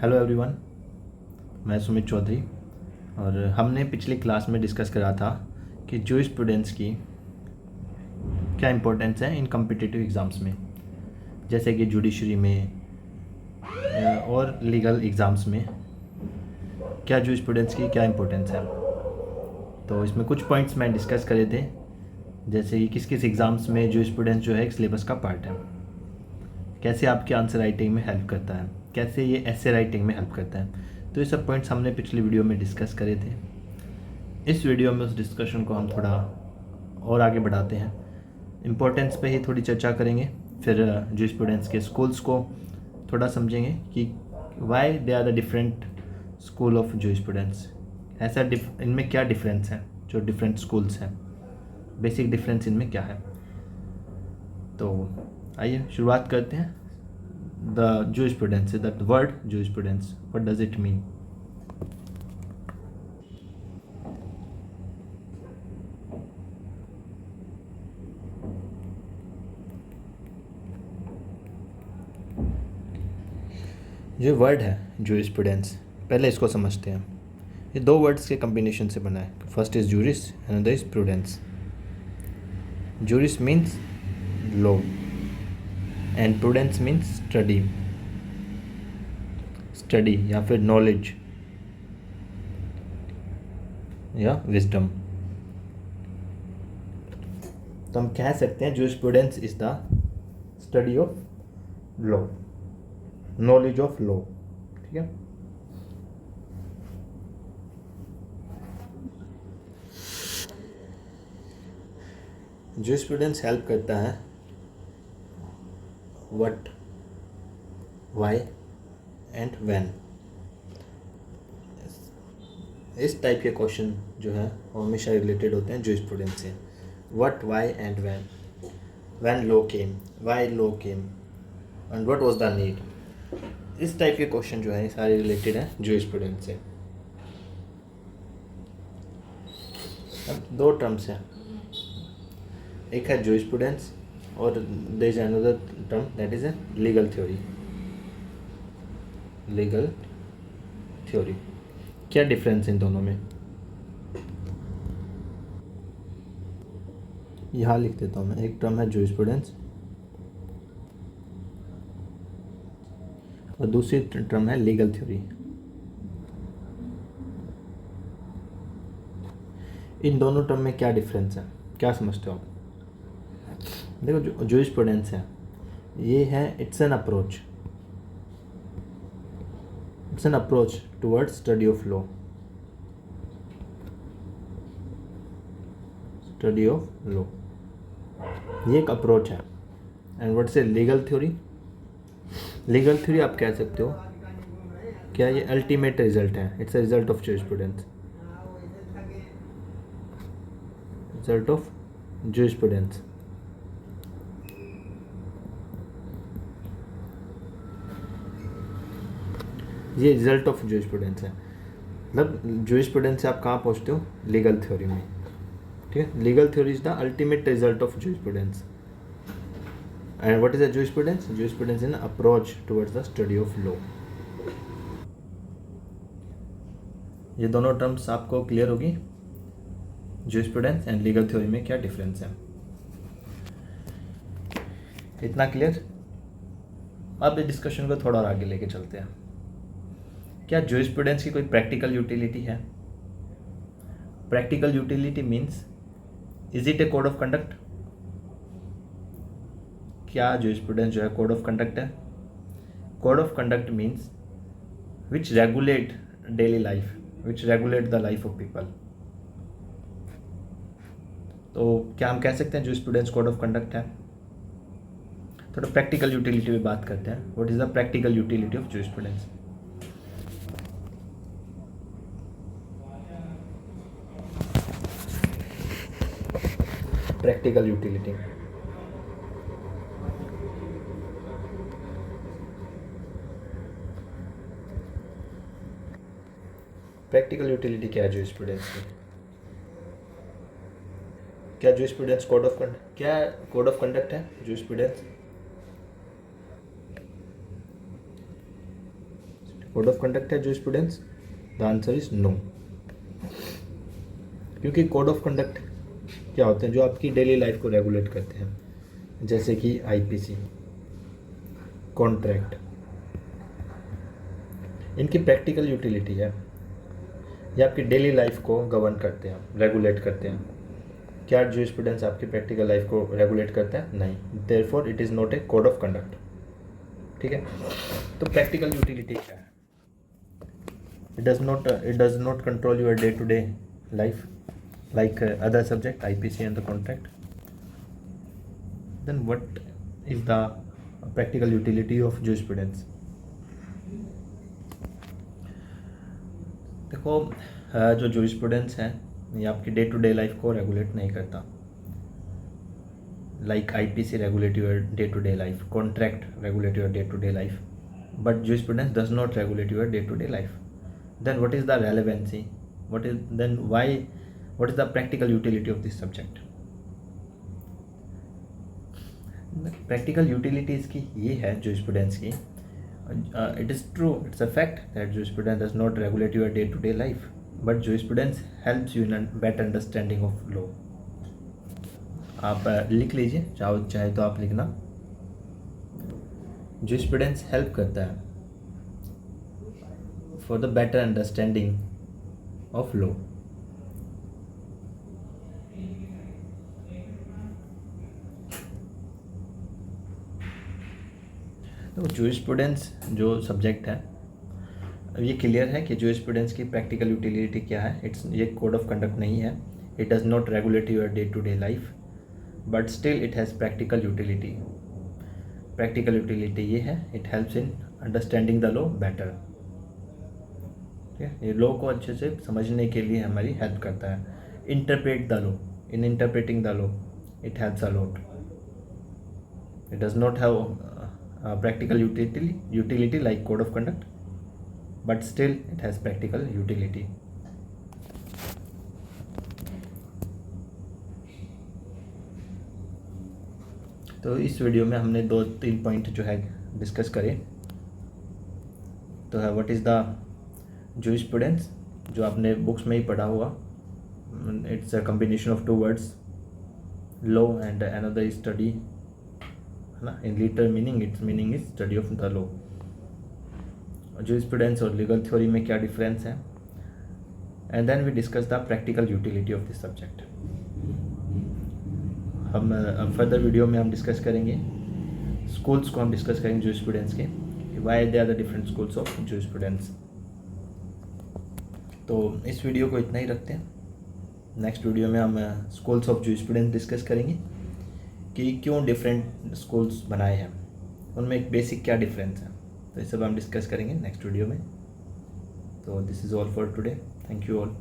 Hello everyone, मैं सुमित चौधरी। और हमने पिछली क्लास में डिस्कस करा था कि जो स्टूडेंट्स की क्या इंपॉर्टेंस है इन कम्पिटिटिव एग्ज़ाम्स में, जैसे कि जुडिशरी में और लीगल एग्ज़ाम्स में क्या जो स्टूडेंट्स की क्या इंपॉर्टेंस है। तो इसमें कुछ पॉइंट्स मैं डिस्कस करे थे, जैसे कि किस किस एग्ज़ाम्स में जो स्टूडेंट्स जो है एक सिलेबस का पार्ट है, कैसे आपके आंसर राइटिंग में हेल्प करता है, कैसे ये ऐसे राइटिंग में हेल्प करता है। तो ये सब पॉइंट्स हमने पिछली वीडियो में डिस्कस करे थे। इस वीडियो में उस डिस्कशन को हम थोड़ा और आगे बढ़ाते हैं, इम्पोर्टेंस पे ही थोड़ी चर्चा करेंगे, फिर जो स्टूडेंट्स के स्कूल्स को थोड़ा समझेंगे कि why they are the different school of जो स्टूडेंट्स, ऐसा इनमें क्या डिफरेंस है, जो डिफरेंट स्कूल्स हैं, बेसिक डिफरेंस इनमें क्या है। तो आइए शुरुआत करते हैं। द जो स्टूडेंट्स, द वर्ड जो students, what does it mean. जो वर्ड है जो स्टूडेंट्स, पहले इसको समझते हैं। ये दो वर्ड्स के कम्बिनेशन से बना है। First is juris, another is prudence. Juris means law and prudence means study, study या फिर नॉलेज या विजडम। तो हम कह सकते हैं जो students is the study of law, knowledge of law. ठीक है। जो स्टूडेंट्स हेल्प करता है व्हाट, व्हाई एंड व्हेन, इस टाइप के क्वेश्चन जो है वो हमेशा रिलेटेड होते हैं जो स्टूडेंट से। What, why and when law came, why law came and what was the need, इस टाइप के क्वेश्चन जो है सारे रिलेटेड हैं जो स्टूडेंट से। अब दो टर्म्स हैं, एक है जो स्टूडेंट्स और there is another term that is a legal theory. Legal theory, क्या डिफरेंस इन दोनों में, यहाँ लिख देता हूँ मैं। एक टर्म है जो स्टूडेंट्स और दूसरी टर्म है लीगल थ्योरी। इन दोनों टर्म में क्या डिफरेंस है, क्या समझते हो आप? देखो, जो स्टूडेंट्स हैं ये है, it's an approach, it's an approach towards study of law, study of law, ये एक अप्रोच है। And what's A legal theory, legal theory आप कह सकते हो क्या ये अल्टीमेट रिजल्ट है, इट्स अ रिजल्ट ऑफ जो स्टूडेंट्स, रिजल्ट ऑफ जो स्टूडेंट्स। ये रिजल्ट ऑफ जो स्टूडेंट्स है, मतलब जो स्टूडेंट्स से आप कहाँ पहुँचते हो, लीगल थ्योरी में। ठीक है, legal theory is the ultimate result of जो students. And what is the जो स्टूडेंट्स, जो students in approach towards the study of law. ये दोनों टर्म्स आपको क्लियर होगी, जो स्टूडेंट्स एंड लीगल थ्योरी में क्या डिफरेंस है, इतना क्लियर। अब इस डिस्कशन को थोड़ा और आगे लेके चलते हैं। क्या जो स्टूडेंट्स की कोई प्रैक्टिकल यूटिलिटी है? Practical utility means, is it A code of conduct? क्या जो स्टूडेंट जो है कोड ऑफ कंडक्ट है? Code of conduct means which regulate daily life, which regulate the life of people. तो क्या हम कह सकते हैं जो स्टूडेंट्स कोड ऑफ कंडक्ट है? थोड़ा प्रैक्टिकल यूटिलिटी पे बात करते हैं। What is the practical utility of जो स्टूडेंट्स? प्रैक्टिकल यूटिलिटी, प्रैक्टिकल यूटिलिटी क्या है जो स्टूडेंट्स की? क्या जो स्टूडेंट्स कोड ऑफ कंडक्ट, क्या कोड ऑफ कंडक्ट है जो स्टूडेंट्स? कोड ऑफ कंडक्ट है जो स्टूडेंट्स? The answer is no. क्योंकि कोड ऑफ कंडक्ट क्या होते हैं? जो आपकी डेली लाइफ को रेगुलेट करते हैं, जैसे कि आईपीसी, कॉन्ट्रैक्ट, इनकी प्रैक्टिकल यूटिलिटी है, ये आपकी डेली लाइफ को गवर्न करते हैं, रेगुलेट करते हैं। क्या जो स्टूडेंट्स आपकी प्रैक्टिकल लाइफ को रेगुलेट करते हैं? नहीं। Therefore it is not a code of conduct. ठीक है, तो प्रैक्टिकल यूटिलिटी क्या है? It does not control your day to day life like other subject IPC and the contract. Then what is the practical utility of jurisprudence? देखो, जो jurisprudence है ये आपकी डे टू डे लाइफ को regulate नहीं करता। Like IPC regulate your day to day life, contract regulate your day to day life, but jurisprudence does not regulate your day to day life. Then what is the relevancy? What is the practical utility of this subject? Practical utility इसकी ये है jurisprudence की, it is true, it's a fact that jurisprudence does not regulate your day to day life, but jurisprudence helps you in a better understanding of law. आप लिख लीजिए, चाहे तो आप लिखना, jurisprudence हेल्प करता है for the better understanding of law. तो jurisprudence जो सब्जेक्ट है, ये क्लियर है कि jurisprudence की प्रैक्टिकल यूटिलिटी क्या है। ये कोड ऑफ कंडक्ट नहीं है, it does not regulate your day to day life, but still it has practical utility. Practical utility ये है, it helps in understanding the law better. ठीक है, ये लॉ को अच्छे से समझने के लिए हमारी हेल्प करता है। Interpret the law, in interpreting the law it helps a lot. It does not have practical utility like code of conduct, but still it has practical utility. तो इस वीडियो में हमने 2-3 पॉइंट जो है डिस्कस करे। तो है व्हाट इज़ द jurisprudence, जो आपने बुक्स में ही पढ़ा हुआ। It's a combination of 2 words, law and another study, ना। In literal meaning, its meaning is study of the law. jurisprudence और लीगल थ्योरी में क्या डिफरेंस है, and then we discuss the practical utility of this subject. हम further video में हम discuss करेंगे schools को, हम डिस्कस करेंगे jurisprudence के, why they are the different schools of jurisprudence। तो इस वीडियो को इतना ही रखते हैं। नेक्स्ट वीडियो में हम स्कूल्स ऑफ jurisprudence डिस्कस करेंगे कि क्यों डिफरेंट स्कूल्स बनाए हैं, उनमें एक बेसिक क्या डिफरेंस है। तो ये सब हम डिस्कस करेंगे नेक्स्ट वीडियो में। तो this is all for today, thank you all.